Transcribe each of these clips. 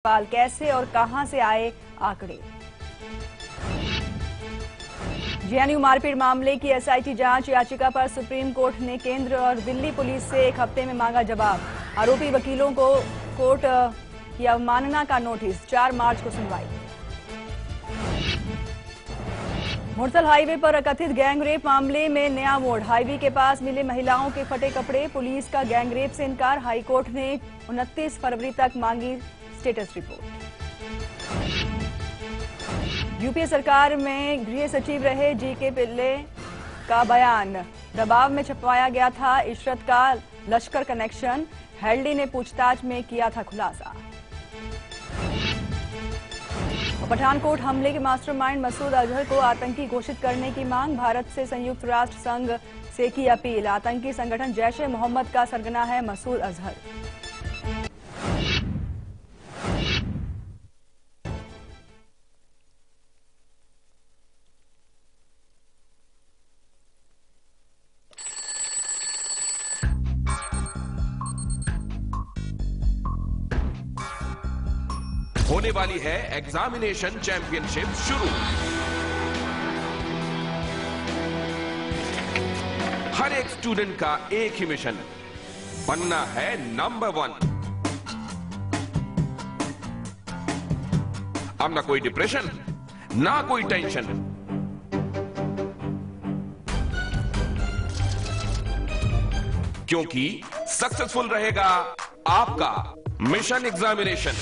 सवाल कैसे और कहां से आए आंकड़े। जेएनयू मारपीट मामले की एसआईटी जांच याचिका पर सुप्रीम कोर्ट ने केंद्र और दिल्ली पुलिस से एक हफ्ते में मांगा जवाब। आरोपी वकीलों को कोर्ट की अवमानना का नोटिस। 4 मार्च को सुनवाई। मुरसल हाईवे पर कथित गैंगरेप मामले में नया मोड़। हाईवे के पास मिले महिलाओं के फटे कपड़े। पुलिस का गैंगरेप से इनकार। हाईकोर्ट ने 29 फरवरी तक मांगी स्टेटस रिपोर्ट। यूपीए सरकार में गृह सचिव रहे जीके पिल्ले का बयान। दबाव में छपवाया गया था इशरत का लश्कर कनेक्शन। हेल्डी ने पूछताछ में किया था खुलासा। पठानकोट हमले के मास्टरमाइंड मसूद अजहर को आतंकी घोषित करने की मांग। भारत से संयुक्त राष्ट्र संघ से की अपील। आतंकी संगठन जैश ए मोहम्मद का सरगना है मसूद अजहर। होने वाली है एग्जामिनेशन चैंपियनशिप शुरू। हर एक स्टूडेंट का एक ही मिशन, बनना है नंबर 1। अब ना कोई डिप्रेशन, ना कोई टेंशन। क्योंकि सक्सेसफुल रहेगा आपका मिशन एग्जामिनेशन।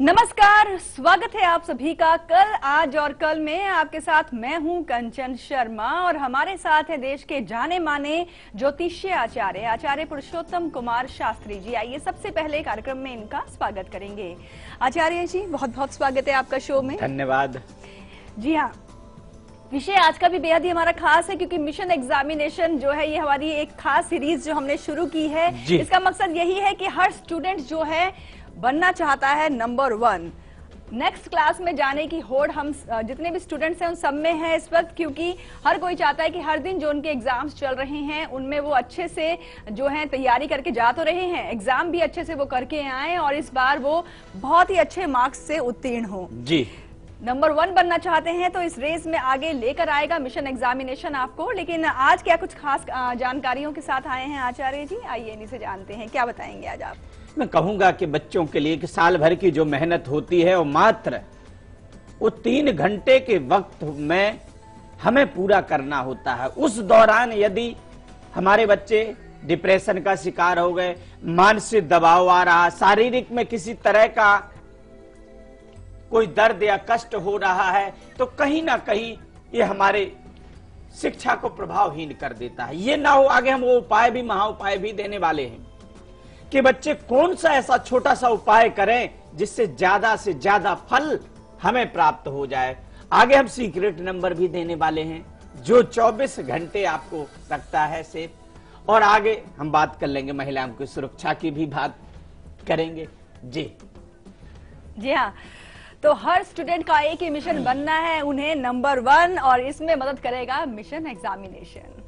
नमस्कार, स्वागत है आप सभी का कल, आज और कल में। आपके साथ मैं हूं कंचन शर्मा और हमारे साथ है देश के जाने माने ज्योतिषीय आचार्य पुरुषोत्तम कुमार शास्त्री जी। आइए सबसे पहले कार्यक्रम में इनका स्वागत करेंगे। आचार्य जी, बहुत बहुत स्वागत है आपका शो में। धन्यवाद। जी हाँ, विषय आज का भी बेहद ही हमारा खास है क्योंकि मिशन एग्जामिनेशन जो है ये हमारी एक खास सीरीज जो हमने शुरू की है। इसका मकसद यही है कि हर स्टूडेंट जो है बनना चाहता है नंबर 1। नेक्स्ट क्लास में जाने की होड़ हम जितने भी स्टूडेंट्स हैं उन सब में है इस वक्त, क्योंकि हर कोई चाहता है कि हर दिन जो उनके एग्जाम्स चल रहे हैं उनमें वो अच्छे से जो है तैयारी करके जा तो रहे हैं, एग्जाम भी अच्छे से वो करके आए और इस बार वो बहुत ही अच्छे मार्क्स से उत्तीर्ण हो। जी, नंबर 1 बनना चाहते हैं तो इस रेस में आगे लेकर आएगा मिशन एग्जामिनेशन आपको। लेकिन आज क्या कुछ खास जानकारियों के साथ आए हैं आचार्य जी, आइए इन्हीं से जानते हैं। क्या बताएंगे आज आप? मैं कहूंगा कि बच्चों के लिए कि साल भर की जो मेहनत होती है वो मात्र 3 घंटे के वक्त में हमें पूरा करना होता है। उस दौरान यदि हमारे बच्चे डिप्रेशन का शिकार हो गए, मानसिक दबाव आ रहा, शारीरिक में किसी तरह का कोई दर्द या कष्ट हो रहा है, तो कहीं ना कहीं ये हमारे शिक्षा को प्रभावहीन कर देता है। ये ना हो आगे हम वो उपाय भी, महा उपाय भी देने वाले हैं कि बच्चे कौन सा ऐसा छोटा सा उपाय करें जिससे ज्यादा से ज्यादा फल हमें प्राप्त हो जाए। आगे हम सीक्रेट नंबर भी देने वाले हैं जो 24 घंटे आपको रखता है सेफ। और आगे हम बात कर लेंगे महिलाओं की सुरक्षा की भी बात करेंगे। जी हाँ, तो हर स्टूडेंट का एक ही मिशन बनना है, उन्हें नंबर 1, और इसमें मदद करेगा मिशन एग्जामिनेशन।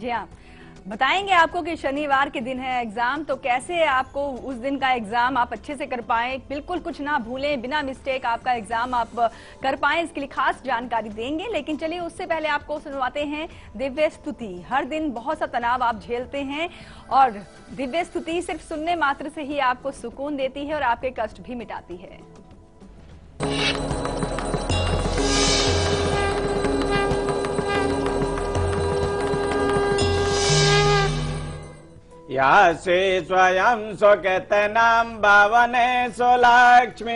जी हाँ, बताएंगे आपको कि शनिवार के दिन है एग्जाम, तो कैसे आपको उस दिन का एग्जाम आप अच्छे से कर पाएं, बिल्कुल कुछ ना भूलें, बिना मिस्टेक आपका एग्जाम आप कर पाएं, इसके लिए खास जानकारी देंगे। लेकिन चलिए उससे पहले आपको सुनवाते हैं दिव्य स्तुति। हर दिन बहुत सा तनाव आप झेलते हैं और दिव्य स्तुति सिर्फ सुनने मात्र से ही आपको सुकून देती है और आपके कष्ट भी मिटाती है। या से स्वयं स्वकेतनां भावने स्वलक्ष्मी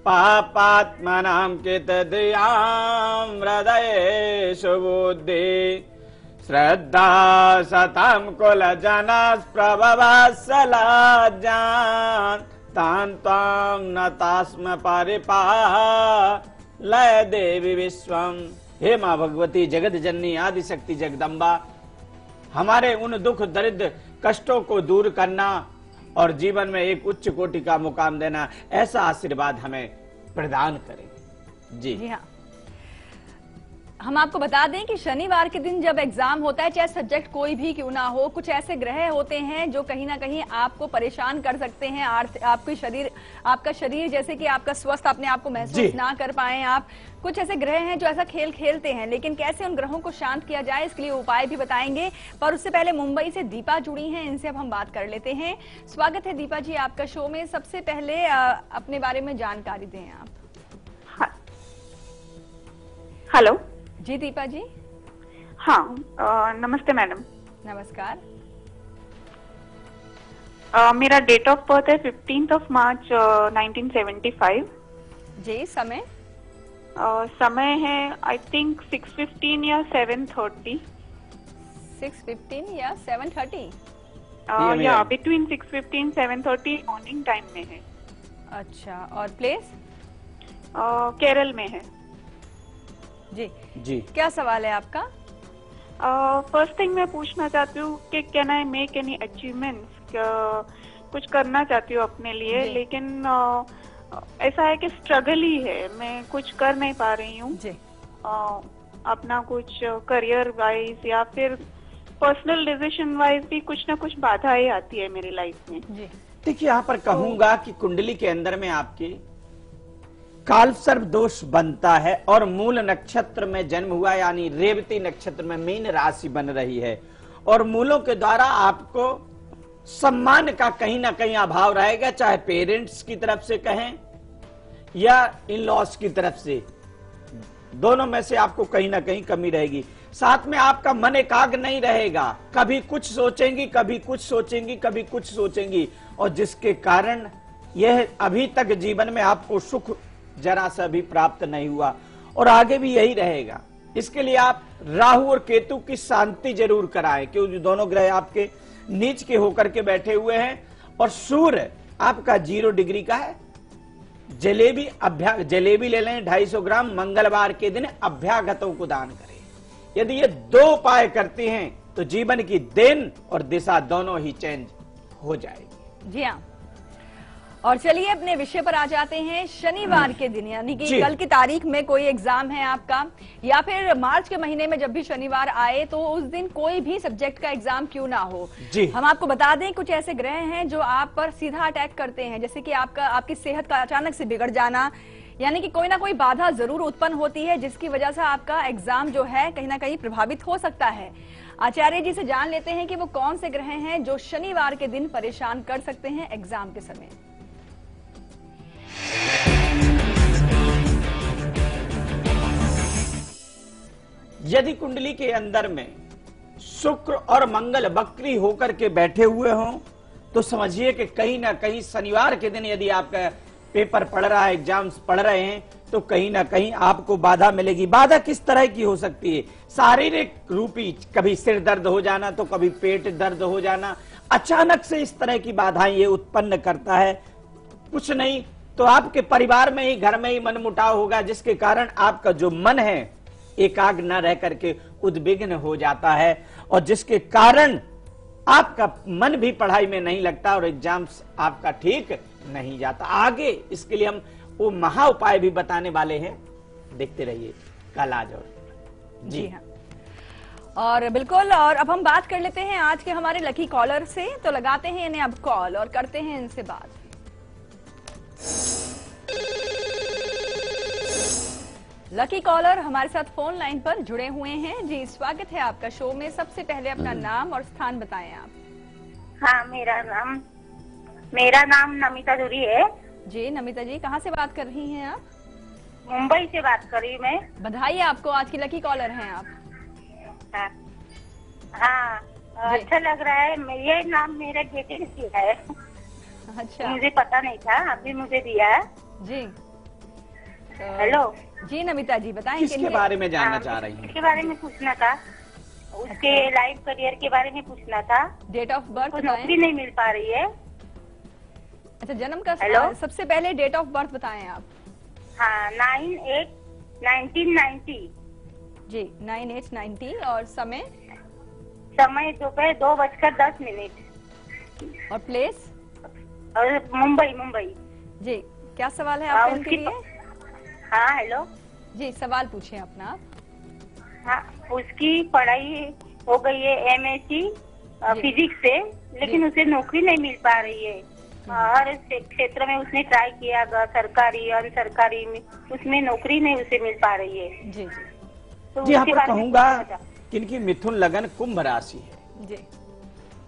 पापात्मनां कृतधियां हृदये सुबुद्धि श्रद्धा सतां कुलजनस्प्रभवत्सलाज्ञान् तां त्वां नतास्म परिपाः लय देवी विश्वम। हे माँ भगवती जगत जननी आदि शक्ति जगदम्बा, हमारे उन दुख दरिद्र कष्टों को दूर करना और जीवन में एक उच्च कोटि का मुकाम देना, ऐसा आशीर्वाद हमें प्रदान करें। जी हाँ, हम आपको बता दें कि शनिवार के दिन जब एग्जाम होता है, चाहे सब्जेक्ट कोई भी क्यों ना हो, कुछ ऐसे ग्रह होते हैं जो कहीं ना कहीं आपको परेशान कर सकते हैं। आपका शरीर जैसे कि आपका स्वस्थ अपने आप को महसूस ना कर पाए आप। कुछ ऐसे ग्रह हैं जो ऐसा खेल खेलते हैं, लेकिन कैसे उन ग्रहों को शांत किया जाए इसके लिए उपाय भी बताएंगे। पर उससे पहले मुंबई से दीपा जुड़ी हैं, इनसे अब हम बात कर लेते हैं। स्वागत है दीपा जी आपका शो में। सबसे पहले अपने बारे में जानकारी दें आप। हेलो जी दीपा जी। हाँ, नमस्ते मैडम। नमस्कार। मेरा डेट ऑफ बर्थ है 15 मार्च 1975। जी, समय समय है आई थिंक 6:15 या 7:30। 6:15 या 7:30? या बिटवीन 6:15 7:30 मॉर्निंग टाइम में है। अच्छा, और प्लेस? केरल में है। जी, क्या सवाल है आपका? फर्स्ट थिंग मैं पूछना चाहती हूँ कि can I make any achievements, कुछ करना चाहती हूँ अपने लिए, लेकिन ऐसा है कि स्ट्रगल ही है, मैं कुछ कर नहीं पा रही हूँ अपना कुछ करियर वाइज या फिर पर्सनल डिसीजन वाइज भी कुछ ना कुछ बाधाएं आती है मेरी लाइफ में। देखिए, यहाँ पर कहूंगा कि कुंडली के अंदर में आपके काल सर्प दोष बनता है और मूल नक्षत्र में जन्म हुआ, यानी रेवती नक्षत्र में मीन राशि बन रही है, और मूलों के द्वारा आपको सम्मान का कहीं ना कहीं अभाव रहेगा, चाहे पेरेंट्स की तरफ से कहें या इन लॉज की तरफ से, दोनों में से आपको कहीं ना कहीं कमी रहेगी। साथ में आपका मन एकाग्र नहीं रहेगा, कभी कुछ सोचेंगी, कभी कुछ सोचेंगी, कभी कुछ सोचेंगी, और जिसके कारण यह अभी तक जीवन में आपको सुख जरा सा भी प्राप्त नहीं हुआ और आगे भी यही रहेगा। इसके लिए आप राहु और केतु की शांति जरूर कराएं, क्योंकि दोनों ग्रह आपके नीच के होकर के बैठे हुए हैं, और सूर्य आपका 0 डिग्री का है। जलेबी ले लें 250 ग्राम, मंगलवार के दिन अभ्यागतों को दान करें। यदि ये 2 उपाय करती हैं तो जीवन की देन और दिशा दोनों ही चेंज हो जाएगी। जी हाँ, और चलिए अपने विषय पर आ जाते हैं। शनिवार के दिन, यानी कि कल की तारीख में कोई एग्जाम है आपका, या फिर मार्च के महीने में जब भी शनिवार आए तो उस दिन कोई भी सब्जेक्ट का एग्जाम क्यों ना हो, हम आपको बता दें कुछ ऐसे ग्रह हैं जो आप पर सीधा अटैक करते हैं, जैसे कि आपकी सेहत का अचानक से बिगड़ जाना, यानी कि कोई ना कोई बाधा जरूर उत्पन्न होती है जिसकी वजह से आपका एग्जाम जो है कहीं ना कहीं प्रभावित हो सकता है। आचार्य जी से जान लेते हैं कि वो कौन से ग्रह हैं जो शनिवार के दिन परेशान कर सकते हैं एग्जाम के समय। यदि कुंडली के अंदर में शुक्र और मंगल वक्री होकर के बैठे हुए हों तो समझिए कि कहीं ना कहीं शनिवार के दिन यदि आपका पेपर पढ़ रहा है, एग्जाम्स पढ़ रहे हैं, तो कहीं ना कहीं आपको बाधा मिलेगी। बाधा किस तरह की हो सकती है? शारीरिक रूपी, कभी सिर दर्द हो जाना तो कभी पेट दर्द हो जाना, अचानक से इस तरह की बाधाएं ये उत्पन्न करता है। कुछ नहीं तो आपके परिवार में ही, घर में ही मनमुटाव होगा, जिसके कारण आपका जो मन है एकाग्र न रह करके उद्विग्न हो जाता है, और जिसके कारण आपका मन भी पढ़ाई में नहीं लगता और एग्जाम्स आपका ठीक नहीं जाता। आगे इसके लिए हम वो महा उपाय भी बताने वाले हैं, देखते रहिए कल आज। और जी हाँ, और बिल्कुल। और अब हम बात कर लेते हैं आज के हमारे लकी कॉलर से, तो लगाते हैं इन्हें अब कॉल और करते हैं इनसे बात। लकी कॉलर हमारे साथ फोन लाइन पर जुड़े हुए हैं। जी, स्वागत है आपका शो में। सबसे पहले अपना नाम और स्थान बताएं आप। हाँ, मेरा नाम नमिता धुरी है। जी नमिता जी, कहाँ से बात कर रही हैं आप? मुंबई से बात कर रही हूँ मैं। बधाई आपको, आज की लकी कॉलर हैं आप। हाँ, अच्छा लग रहा है। ये नाम मेरे बेटे ने दिया है। अच्छा, मुझे पता नहीं था, अभी मुझे दिया है। जी हेलो जी नमिता जी, बताएं किसके बारे में जानना चाह रही हैं? इसके बारे में पूछना था, उसके लाइफ करियर के बारे में पूछना था। डेट ऑफ बर्थ बताएं। नौकरी नहीं मिल पा रही है। अच्छा, जन्म का हेलो, सबसे पहले डेट ऑफ बर्थ बताएं आप। हाँ, 9/8 1990। जी 9890। और समय? समय दोपहर 2:10। और प्लेस? और मुंबई। जी क्या सवाल है आपका इनके लिए? हाँ हेलो जी सवाल पूछिए अपना। हाँ, उसकी पढ़ाई हो गई है MSc फिजिक्स से, लेकिन उसे नौकरी नहीं मिल पा रही है। हर क्षेत्र में उसने ट्राई किया, सरकारी अनसरकारी में, उसमें नौकरी नहीं उसे मिल पा रही है। जी तो जी, यहाँ उसके पर बारे में कहूंगा पूछना था। कि इनकी मिथुन लगन कुंभ राशि है जी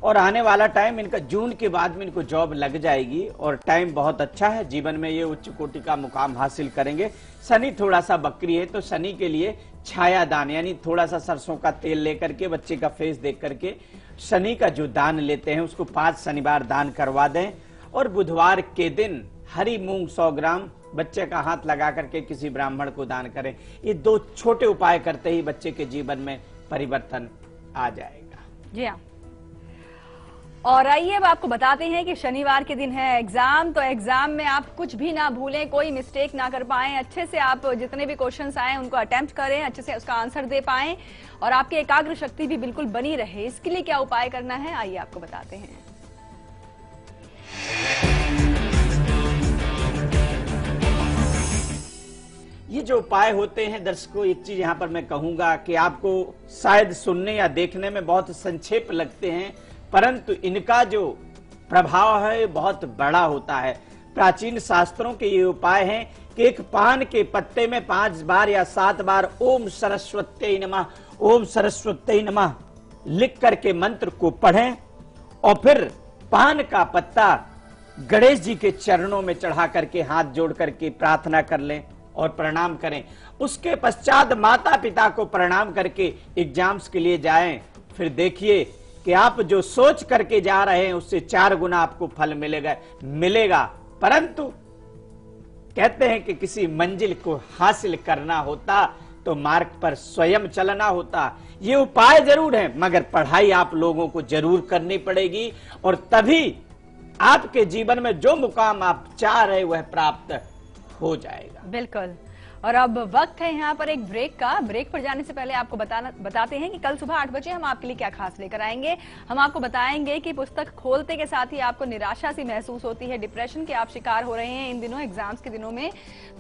और आने वाला टाइम इनका जून के बाद में इनको जॉब लग जाएगी और टाइम बहुत अच्छा है। जीवन में ये उच्च कोटि का मुकाम हासिल करेंगे। शनि थोड़ा सा बकरी है, तो शनि के लिए छाया दान यानी थोड़ा सा सरसों का तेल लेकर के, बच्चे का फेस देख करके शनि का जो दान लेते हैं उसको 5 शनिवार दान करवा दें। और बुधवार के दिन हरी मूंग 100 ग्राम बच्चे का हाथ लगा करके किसी ब्राह्मण को दान करें। ये 2 छोटे उपाय करते ही बच्चे के जीवन में परिवर्तन आ जाएगा। जी हाँ। और आइए अब आपको बताते हैं कि शनिवार के दिन है एग्जाम, तो एग्जाम में आप कुछ भी ना भूलें, कोई मिस्टेक ना कर पाएं। अच्छे से आप जितने भी क्वेश्चंस आए उनको अटेम्प्ट करें, अच्छे से उसका आंसर दे पाएं और आपकी एकाग्र शक्ति भी बिल्कुल बनी रहे। इसके लिए क्या उपाय करना है आइए आपको बताते हैं। ये जो उपाय होते हैं दर्शकों, एक चीज यहाँ पर मैं कहूंगा कि आपको शायद सुनने या देखने में बहुत संक्षेप लगते हैं, परंतु इनका जो प्रभाव है बहुत बड़ा होता है। प्राचीन शास्त्रों के ये उपाय हैं कि एक पान के पत्ते में 5 बार या 7 बार ओम सरस्वत्यै नमः, ओम सरस्वत्यै नमः लिख करके मंत्र को पढ़ें और फिर पान का पत्ता गणेश जी के चरणों में चढ़ा करके हाथ जोड़ करके प्रार्थना कर लें और प्रणाम करें। उसके पश्चात माता पिता को प्रणाम करके एग्जाम्स के लिए जाएं। फिर देखिए कि आप जो सोच करके जा रहे हैं उससे 4 गुना आपको फल मिलेगा। परंतु कहते हैं कि किसी मंजिल को हासिल करना होता तो मार्ग पर स्वयं चलना होता। ये उपाय जरूर है मगर पढ़ाई आप लोगों को जरूर करनी पड़ेगी और तभी आपके जीवन में जो मुकाम आप चाह रहे वह प्राप्त हो जाएगा। बिल्कुल। और अब वक्त है यहाँ पर एक ब्रेक का। ब्रेक पर जाने से पहले आपको बताते हैं कि कल सुबह 8 बजे हम आपके लिए क्या खास लेकर आएंगे। हम आपको बताएंगे कि पुस्तक खोलते के साथ ही आपको निराशा सी महसूस होती है, डिप्रेशन के आप शिकार हो रहे हैं इन दिनों एग्जाम्स के दिनों में,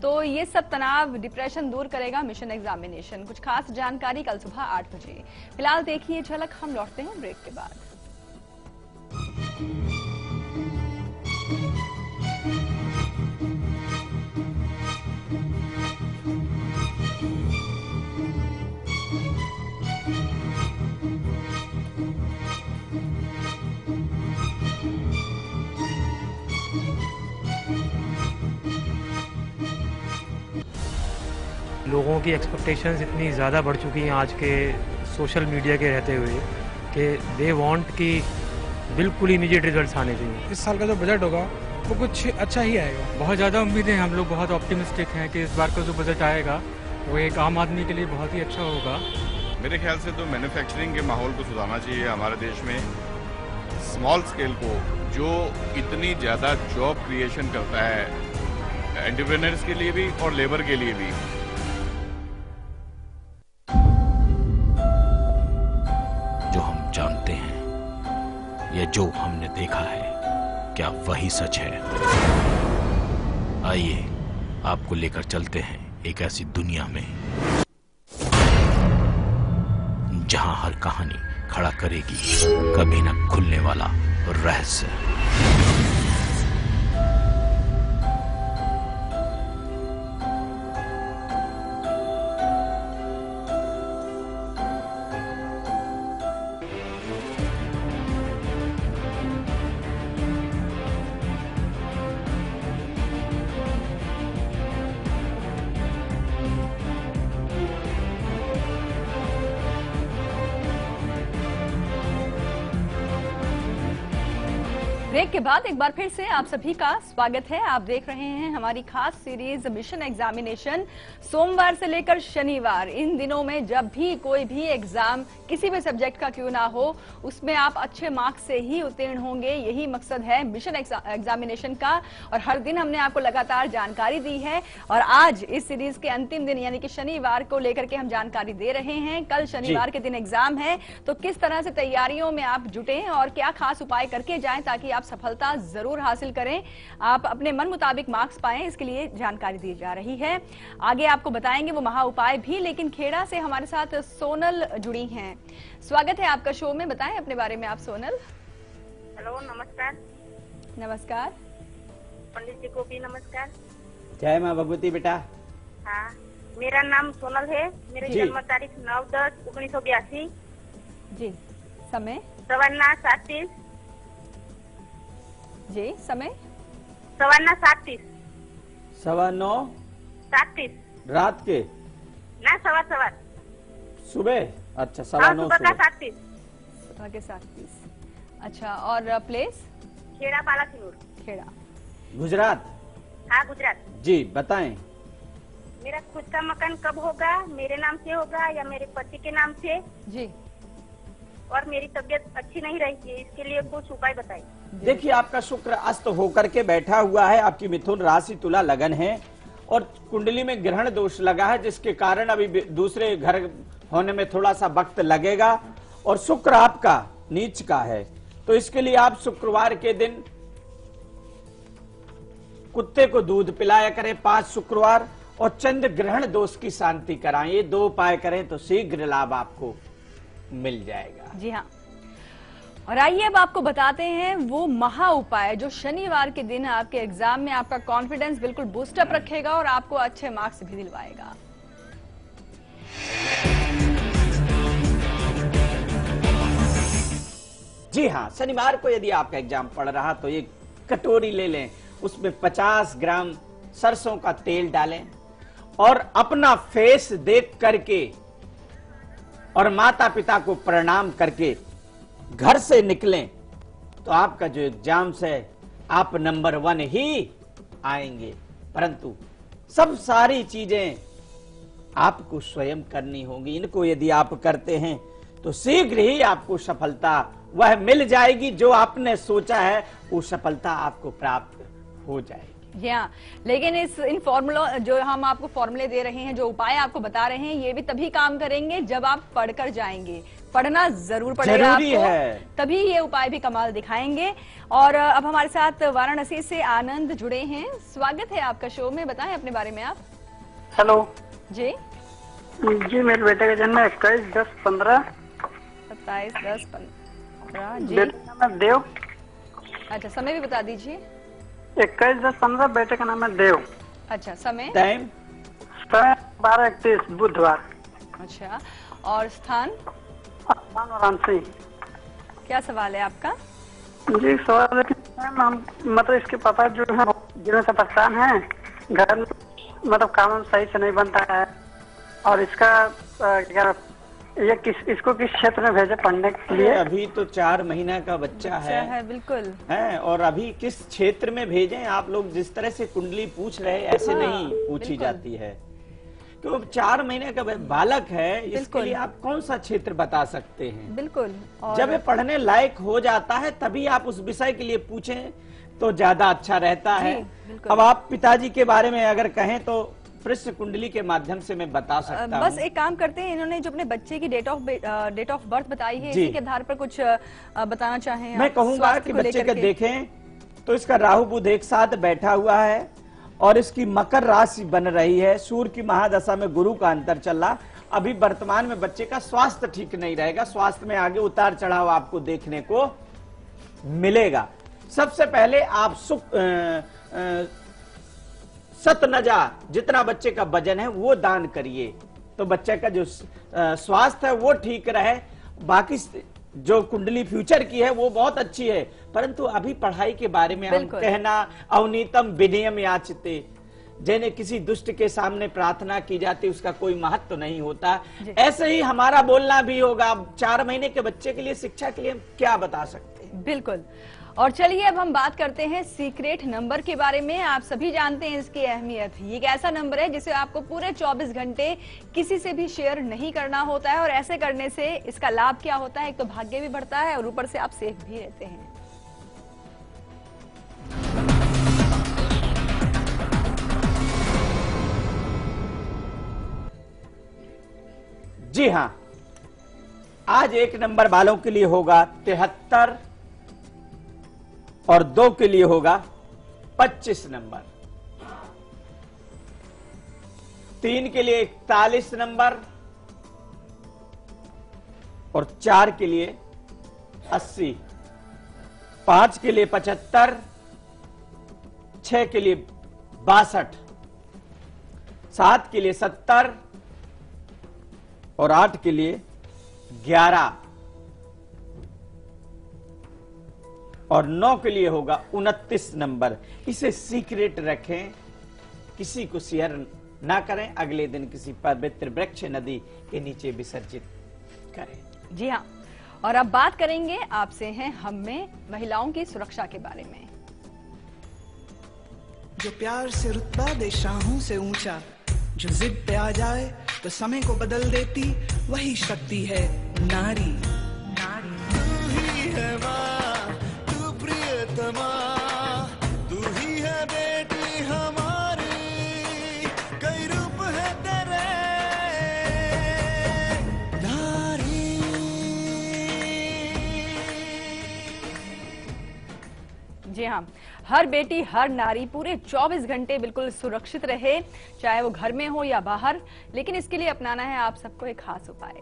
तो ये सब तनाव डिप्रेशन दूर करेगा मिशन एग्जामिनेशन। कुछ खास जानकारी कल सुबह 8 बजे। फिलहाल देखिए झलक, हम लौटते हैं ब्रेक के बाद। लोगों की एक्सपेक्टेशंस इतनी ज़्यादा बढ़ चुकी हैं आज के सोशल मीडिया के रहते हुए कि दे वांट कि बिल्कुल इमीडिएट रिजल्ट्स आने चाहिए। इस साल का जो बजट होगा वो कुछ अच्छा ही आएगा। बहुत ज़्यादा उम्मीदें हैं, हम लोग बहुत ऑप्टिमिस्टिक हैं कि इस बार का जो बजट आएगा वो एक आम आदमी के लिए बहुत ही अच्छा होगा। मेरे ख्याल से तो मैन्युफैक्चरिंग के माहौल को सुधारना चाहिए हमारे देश में। स्मॉल स्केल को जो इतनी ज़्यादा जॉब क्रिएशन करता है एंटरप्रेन्योर्स के लिए भी और लेबर के लिए भी। जो हम जानते हैं या जो हमने देखा है, क्या वही सच है? आइए आपको लेकर चलते हैं एक ऐसी दुनिया में जहां हर कहानी खड़ा करेगी कभी न खुलने वाला रहस्य। ब्रेक के बाद एक बार फिर से आप सभी का स्वागत है। आप देख रहे हैं हमारी खास सीरीज मिशन एग्जामिनेशन। सोमवार से लेकर शनिवार इन दिनों में जब भी कोई भी एग्जाम किसी भी सब्जेक्ट का क्यों ना हो, उसमें आप अच्छे मार्क्स से ही उत्तीर्ण होंगे, यही मकसद है मिशन एग्जामिनेशन का। और हर दिन हमने आपको लगातार जानकारी दी है और आज इस सीरीज के अंतिम दिन यानी कि शनिवार को लेकर के हम जानकारी दे रहे हैं। कल शनिवार के दिन एग्जाम है, तो किस तरह से तैयारियों में आप जुटे और क्या खास उपाय करके जाएं ताकि आप सफलता जरूर हासिल करें, आप अपने मन मुताबिक मार्क्स पाएं, इसके लिए जानकारी दी जा रही है। आगे आपको बताएंगे वो महा उपाय भी, लेकिन खेड़ा से हमारे साथ सोनल जुड़ी हैं। स्वागत है आपका शो में, बताएं अपने बारे में आप सोनल। हेलो, नमस्कार। नमस्कार। पंडित जी को भी नमस्कार। जय माँ भगवती बेटा। हाँ, मेरा नाम सोनल है। मेरी जन्म तारीख 9/10/1982। जी। समय 57:30। जी। समय 57:30। 9:15 रात के ना 7:15 सुबह। अच्छा, 9:15 सुबह का 7:30। सुबह के 7:30। अच्छा, और प्लेस? खेड़ा, बालासिनोर। खेड़ा, गुजरात। हाँ, गुजरात। जी, बताएं। मेरा खुद का मकान कब होगा? मेरे नाम से होगा या मेरे पति के नाम से? जी। और मेरी तबीयत अच्छी नहीं रही है, इसके लिए कुछ उपाय बताइए। देखिए, आपका शुक्र अस्त होकर के बैठा हुआ है, आपकी मिथुन राशि तुला लगन है और कुंडली में ग्रहण दोष लगा है, जिसके कारण अभी दूसरे घर होने में थोड़ा सा वक्त लगेगा। और शुक्र आपका नीच का है, तो इसके लिए आप शुक्रवार के दिन कुत्ते को दूध पिलाया करें 5 शुक्रवार, और चंद्र ग्रहण दोष की शांति कराएं। ये 2 उपाय करें तो शीघ्र लाभ आपको मिल जाएगा। जी हाँ, और आइए अब आपको बताते हैं वो महा उपाय जो शनिवार के दिन आपके एग्जाम में आपका कॉन्फिडेंस बिल्कुल बूस्टअप रखेगा और आपको अच्छे मार्क्स भी दिलवाएगा। जी हाँ, शनिवार को यदि आपका एग्जाम पड़ रहा तो एक कटोरी ले लें, उसमें 50 ग्राम सरसों का तेल डालें और अपना फेस देख करके और माता पिता को प्रणाम करके घर से निकलें तो आपका जो एग्जाम है आप नंबर 1 ही आएंगे। परंतु सब सारी चीजें आपको स्वयं करनी होगी। इनको यदि आप करते हैं तो शीघ्र ही आपको सफलता वह मिल जाएगी, जो आपने सोचा है वो सफलता आपको प्राप्त हो जाएगी। हाँ, लेकिन इन फॉर्मूला जो हम आपको फॉर्मूले दे रहे हैं, जो उपाय आपको बता रहे हैं, ये भी तभी काम करेंगे जब आप पढ़कर जाएंगे। पढ़ना जरूर पड़ेगा आपको, तभी ये उपाय भी कमाल दिखाएंगे। और अब हमारे साथ वाराणसी से आनंद जुड़े हैं। स्वागत है आपका शो में, बताएं अपने बारे में आप। हेलो जी। जी, मेरे बेटे का जन्म 21/10/15। 27/10/15 जी। बेटे का नाम है देव। अच्छा, समय भी बता दीजिए। 21/10/15, बेटे का नाम है देव। अच्छा, समय? टाइम 12:31 बुधवार। अच्छा, और स्थान? वाराणसी। क्या सवाल है आपका? जी, सवाल है कि हम मतलब इसके पापा जो है जिन्हें से परेशान है, घर में मतलब काम सही से नहीं बनता है, और इसका क्या इसको किस क्षेत्र में भेजे पढ़ने के लिए? अभी तो 4 महीना का बच्चा है। बिल्कुल है, और अभी किस क्षेत्र में भेजें? आप लोग जिस तरह से कुंडली पूछ रहे हैं ऐसे नहीं पूछी जाती है, तो 4 महीने का बालक है, इसके लिए आप कौन सा क्षेत्र बता सकते हैं? बिल्कुल। और जब ये पढ़ने लायक हो जाता है तभी आप उस विषय के लिए पूछें तो ज्यादा अच्छा रहता है। अब आप पिताजी के बारे में अगर कहें तो पृष्ठ कुंडली के माध्यम से मैं बता सकता हूँ। बस एक काम करते हैं, इन्होंने जो अपने बच्चे की डेट ऑफ बर्थ बताई है, इसी के आधार पर कुछ बताना चाहें? मैं कहूंगा कि बच्चे का देखें तो इसका राहु बुध एक साथ बैठा हुआ है और इसकी मकर राशि बन रही है। सूर्य की महादशा में गुरु का अंतर चल रहा। अभी वर्तमान में बच्चे का स्वास्थ्य ठीक नहीं रहेगा, स्वास्थ्य में आगे उतार चढ़ाव आपको देखने को मिलेगा। सबसे पहले आप सतनजा जितना बच्चे का वजन है वो दान करिए, तो बच्चे का जो स्वास्थ्य है वो ठीक रहे। बाकी जो कुंडली फ्यूचर की है वो बहुत अच्छी है, परंतु अभी पढ़ाई के बारे में हम कहना अवनीतम विनयम याचते, जिन्हें किसी दुष्ट के सामने प्रार्थना की जाती उसका कोई महत्व तो नहीं होता। ऐसे ही हमारा बोलना भी होगा। 4 महीने के बच्चे के लिए शिक्षा के लिए क्या बता सकते हैं? बिल्कुल। और चलिए अब हम बात करते हैं सीक्रेट नंबर के बारे में। आप सभी जानते हैं इसकी अहमियत। ये एक ऐसा नंबर है जिसे आपको पूरे 24 घंटे किसी से भी शेयर नहीं करना होता है, और ऐसे करने से इसका लाभ क्या होता है, एक तो भाग्य भी बढ़ता है और ऊपर से आप सेफ भी रहते हैं। जी हां, आज एक नंबर वालों के लिए होगा 73 और 2 के लिए होगा 25 नंबर, 3 के लिए 41 नंबर और 4 के लिए 80, 5 के लिए 75, 6 के लिए 62, 7 के लिए 70 और 8 के लिए 11 और 9 के लिए होगा 29 नंबर। इसे सीक्रेट रखें, किसी को शेयर ना करें, अगले दिन किसी पवित्र वृक्ष नदी के नीचे विसर्जित करें। जी हाँ, और अब बात करेंगे आपसे हैं हम में महिलाओं की सुरक्षा के बारे में। जो प्यार से रुतबा दे शाहों से ऊंचा, जो जिद पे आ जाए तो समय को बदल देती, वही शक्ति है नारी। नारी तू ही है माँ, तू प्रियतमा, तू ही है बेटी हमारी, कई रूप है तेरे नारी। जी हाँ, हर बेटी हर नारी पूरे 24 घंटे बिल्कुल सुरक्षित रहे, चाहे वो घर में हो या बाहर, लेकिन इसके लिए अपनाना है आप सबको एक खास उपाय।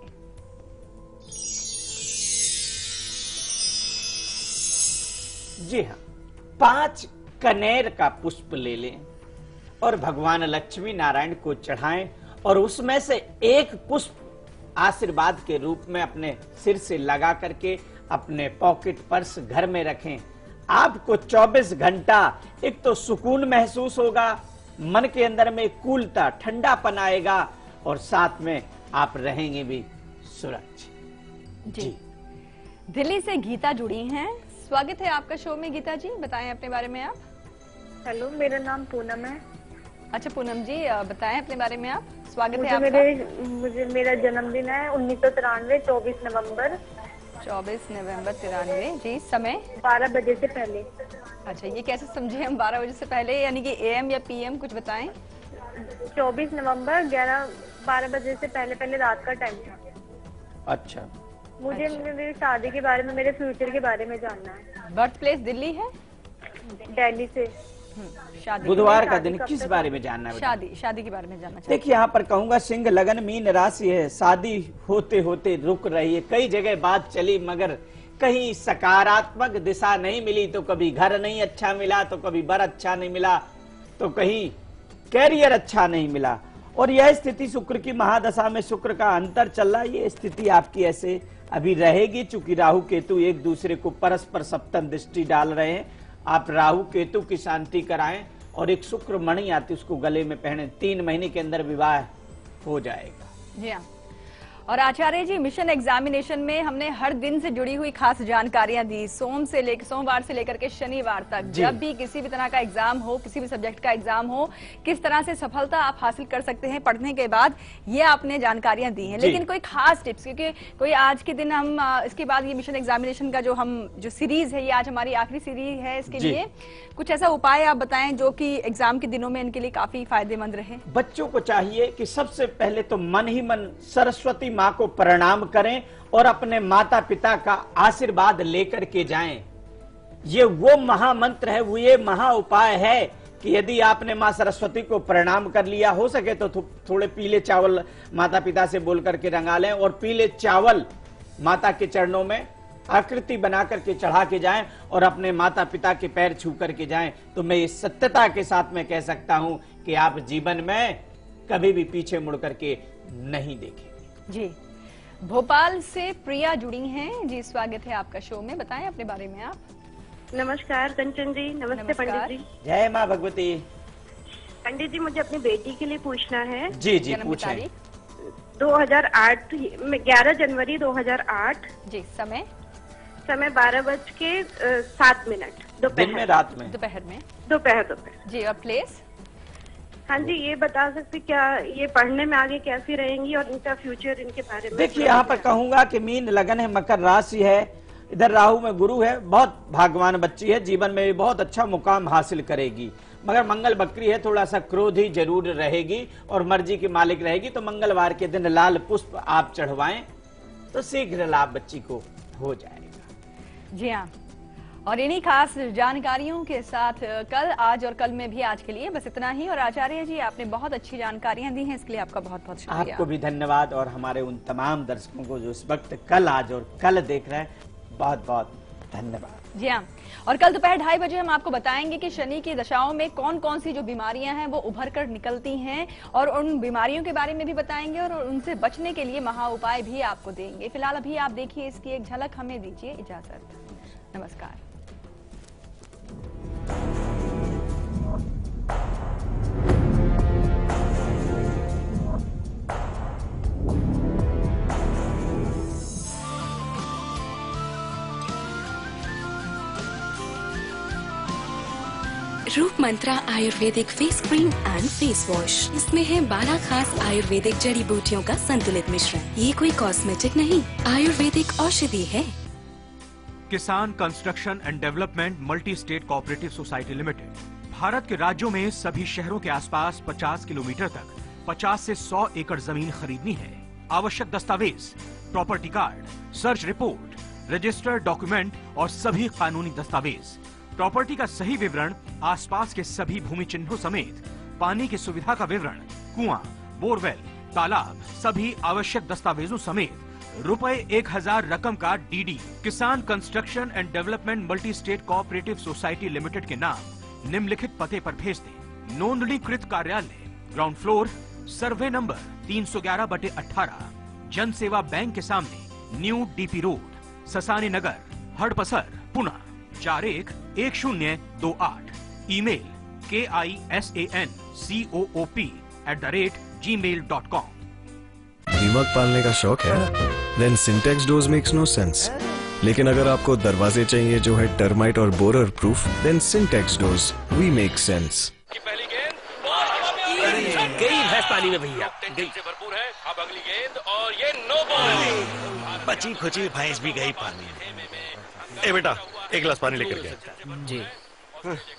जी हाँ, 5 कनेर का पुष्प ले लें और भगवान लक्ष्मी नारायण को चढ़ाएं और उसमें से एक पुष्प आशीर्वाद के रूप में अपने सिर से लगा करके अपने पॉकेट पर्स घर में रखें। आपको 24 घंटा एक तो सुकून महसूस होगा, मन के अंदर में कूलता ठंडापन आएगा और साथ में आप रहेंगे भी सुरक्षित। जी, दिल्ली से गीता जुड़ी हैं। स्वागत है आपका शो में गीता जी, बताएं अपने बारे में आप। हेलो, मेरा नाम पूनम है। अच्छा पूनम जी, बताएं अपने बारे में आप। स्वागत है आपका। मुझे मेरा जन्मदिन है 1993, 24 नवंबर 93 जी। समय 12 बजे से पहले। अच्छा, ये कैसे समझे हम 12 बजे से पहले, यानी कि AM या PM, कुछ बताएं। 24 नवंबर 12 बजे से पहले रात का टाइम था। अच्छा, मुझे मेरी शादी के बारे में, मेरे फ्यूचर के बारे में जानना है। बर्थ प्लेस दिल्ली है? दिल्ली से। शादी बुधवार का दिन किस बारे में जानना है? शादी के बारे में जानना चाहिए। देखिए, यहाँ पर कहूंगा सिंह लगन मीन राशि है, शादी होते होते रुक रही है। कई जगह बात चली मगर कहीं सकारात्मक दिशा नहीं मिली, तो कभी घर नहीं अच्छा मिला, तो कभी बर अच्छा नहीं मिला, तो कहीं कैरियर अच्छा नहीं मिला। और यह स्थिति शुक्र की महादशा में शुक्र का अंतर चल रहा है, ये स्थिति आपकी ऐसे अभी रहेगी, चूंकि राहु केतु एक दूसरे को परस्पर सप्तम दृष्टि डाल रहे हैं। आप राहु केतु की शांति कराएं और एक शुक्र मणि आती उसको गले में पहने, 3 महीने के अंदर विवाह हो जाएगा। जी हाँ, और आचार्य जी, मिशन एग्जामिनेशन में हमने हर दिन से जुड़ी हुई खास जानकारियां दी। सोमवार से लेकर के शनिवार तक, जब भी किसी भी तरह का एग्जाम हो, किसी भी सब्जेक्ट का एग्जाम हो, किस तरह से सफलता आप हासिल कर सकते हैं पढ़ने के बाद, ये आपने जानकारियां दी हैं। लेकिन कोई खास टिप्स, क्योंकि कोई आज के दिन हम इसके बाद ये मिशन एग्जामिनेशन का जो सीरीज है, ये आज हमारी आखिरी सीरीज है, इसके लिए कुछ ऐसा उपाय आप बताएं जो कि एग्जाम के दिनों में इनके लिए काफी फायदेमंद रहे। बच्चों को चाहिए कि सबसे पहले तो मन ही मन सरस्वती माँ को प्रणाम करें और अपने माता पिता का आशीर्वाद लेकर के जाएं। ये वो महामंत्र है, वो ये महा उपाय है कि यदि आपने माँ सरस्वती को प्रणाम कर लिया, हो सके तो थोड़े पीले चावल माता पिता से बोल करके रंगा लें और पीले चावल माता के चरणों में आकृति बना करके चढ़ा के जाएं और अपने माता पिता के पैर छू करके जाएं। तो मैं इस सत्यता के साथ में कह सकता हूं कि आप जीवन में कभी भी पीछे मुड़ करके नहीं देखेंगे। जी, भोपाल से प्रिया जुड़ी हैं जी, स्वागत है आपका शो में, बताएं अपने बारे में आप। नमस्कार कंचन जी। नमस्ते पंडित जी। जय माँ भगवती। पंडित जी, मुझे अपनी बेटी के लिए पूछना है। जी जी, पूछें। 2008, 11 जनवरी 2008। जी, समय समय 12:07 दोपहर। दिन में, रात में? दोपहर में। दोपहर जी। और प्लेस? हाँ जी, ये बता सकते क्या ये पढ़ने में आगे कैसी रहेंगी और इनका फ्यूचर, इनके बारे में? देखिए, यहाँ पर कहूंगा कि मीन लगन है, मकर राशि है, इधर राहु में गुरु है, बहुत भाग्यवान बच्ची है, जीवन में भी बहुत अच्छा मुकाम हासिल करेगी। मगर मंगल बकरी है, थोड़ा सा क्रोधी जरूर रहेगी और मर्जी की मालिक रहेगी। तो मंगलवार के दिन लाल पुष्प आप चढ़वाएं तो शीघ्र लाभ बच्ची को हो जाएगा। जी हाँ, और इन्हीं खास जानकारियों के साथ कल, आज और कल में भी आज के लिए बस इतना ही। और आचार्य जी, आपने बहुत अच्छी जानकारियां दी हैं, इसके लिए आपका बहुत बहुत शुक्रिया। आपको भी धन्यवाद, और हमारे उन तमाम दर्शकों को जो इस वक्त कल, आज और कल देख रहे हैं, बहुत बहुत धन्यवाद। जी हाँ, और कल दोपहर 2:30 बजे हम आपको बताएंगे कि शनि की दशाओं में कौन कौन सी जो बीमारियां हैं वो उभर कर निकलती हैं, और उन बीमारियों के बारे में भी बताएंगे और उनसे बचने के लिए महा उपाय भी आपको देंगे। फिलहाल अभी आप देखिए इसकी एक झलक, हमें दीजिए इजाजत। नमस्कार। Roop Mantra Ayurvedic face cream and face wash. इसमें है 12 खास आयुर्वेदिक जड़ी बूटियों का संतुलित मिश्रण। ये कोई कॉस्मेटिक नहीं, आयुर्वेदिक औषधि है। किसान construction and development multi state cooperative society limited Bharat के राज्यों में सभी शहरों के आसपास 50 किलोमीटर तक 50 से 100 एकड़ जमीन खरीदनी है। आवश्यक दस्तावेज, property card, search report, registered document और सभी कानूनी दस्तावेज, प्रॉपर्टी का सही विवरण, आसपास के सभी भूमि चिन्हों समेत पानी की सुविधा का विवरण, कुआं, बोरवेल, तालाब, सभी आवश्यक दस्तावेजों समेत रुपए 1000 रकम का डीडी किसान construction and development multi state cooperative society limited के नाम निम्नलिखित पते पर भेज दें। नोंदणीकृत कार्यालय, ग्राउंड फ्लोर, सर्वे नंबर 311/18, जन सेवा बैंक के सामने, न्यू डीपी रोड, ससानी नगर, हड़पसर, पुणे 411028। Email kisancoop@gmail.com। दीमक पालने का शौक है? Then Syntax Doors makes no sense. लेकिन अगर आपको दरवाजे चाहिए जो है टर्माइट और borer proof, then Syntax Doors we make sense. गई भैंस पानी में भैया, गई से भरपूर है। अब अगली गेंद और ये नो बॉल। बची खुची भैंस भी गई पानी में। ए बेटा, एक गिलास पानी लेकर गया। जी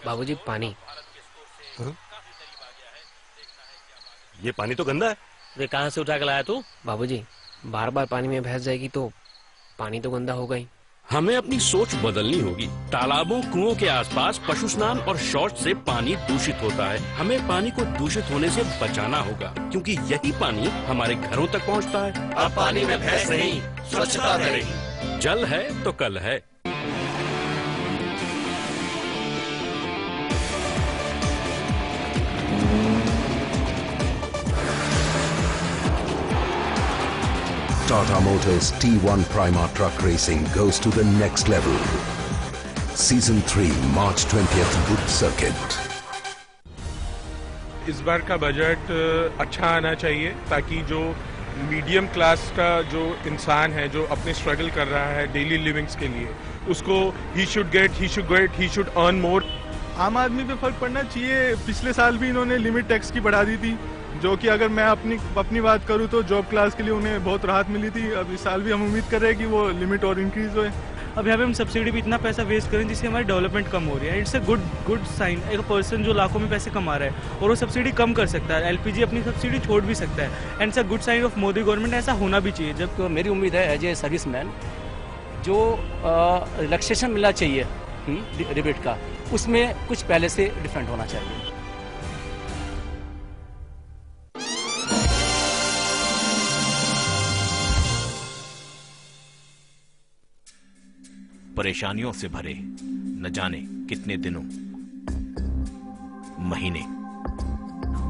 बाबूजी, पानी। ये पानी तो गंदा है। वे कहाँ से उठा के लाया तू? बाबूजी, बार बार पानी में भैंस जाएगी तो पानी तो गंदा होगा ही। हमें अपनी सोच बदलनी होगी। तालाबों, कुओं के आसपास पशु स्नान और शौच से पानी दूषित होता है। हमें पानी को दूषित होने से बचाना होगा, क्योंकि यही पानी हमारे घरों तक पहुंचता है। अब पानी में भैंस नहीं, स्वच्छता करेंगे। जल है तो कल है। Tata Motors T1 Prima Truck Racing goes to the next level. Season 3, March 20th, Buddh Circuit. इस बार का बजट अच्छा आना चाहिए, ताकि जो मीडियम क्लास का जो इंसान है, जो अपने स्ट्रगल कर रहा है डेली लिविंग्स के लिए, उसको ही शुड अर्न मोर। आम आदमी पे फर्क पड़ना चाहिए। पिछले साल भी इन्होंने लिमिट टैक्स की बढ़ा दी थी, जो कि अगर मैं अपनी बात करूं तो जॉब क्लास के लिए उन्हें बहुत राहत मिली थी। अब इस साल भी हम उम्मीद कर रहे हैं कि वो लिमिट और इंक्रीज होए। अब यहाँ पे हम सब्सिडी पे इतना पैसा वेस्ट करें जिससे हमारी डेवलपमेंट कम हो रही है। It's a good sign. एक पर्सन जो लाखों में पैसे कमा रहा है और वो सब्सिडी कम कर सकता है, एलपीजी अपनी सब्सिडी छोड़ भी सकता है, and it's a good sign of Modi government. ऐसा होना भी चाहिए। जब तो मेरी उम्मीद है एज ए सर्विसमैन जो रिलैक्सेशन मिलना चाहिए रिबेट का, उसमें कुछ पहले से डिफरेंट होना चाहिए। परेशानियों से भरे न जाने कितने दिनों, महीने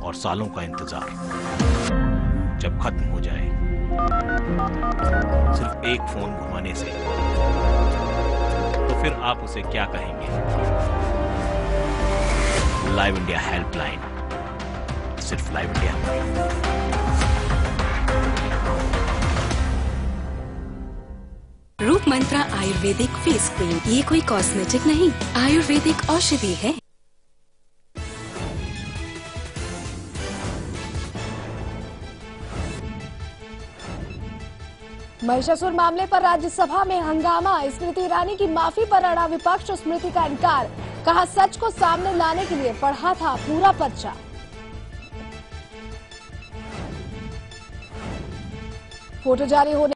और सालों का इंतजार जब खत्म हो जाए, सिर्फ एक फोन घुमाने से, तो फिर आप उसे क्या कहेंगे? लाइव इंडिया हेल्पलाइन, सिर्फ लाइव इंडिया। रूप मंत्रा आयुर्वेदिक फेस क्रीम, ये कोई कॉस्मेटिक नहीं, आयुर्वेदिक औषधि है। महिषासुर मामले पर राज्यसभा में हंगामा, स्मृति ईरानी की माफी पर अड़ा विपक्ष, स्मृति का इनकार, कहा सच को सामने लाने के लिए पढ़ा था पूरा पर्चा। फोटो जारी होने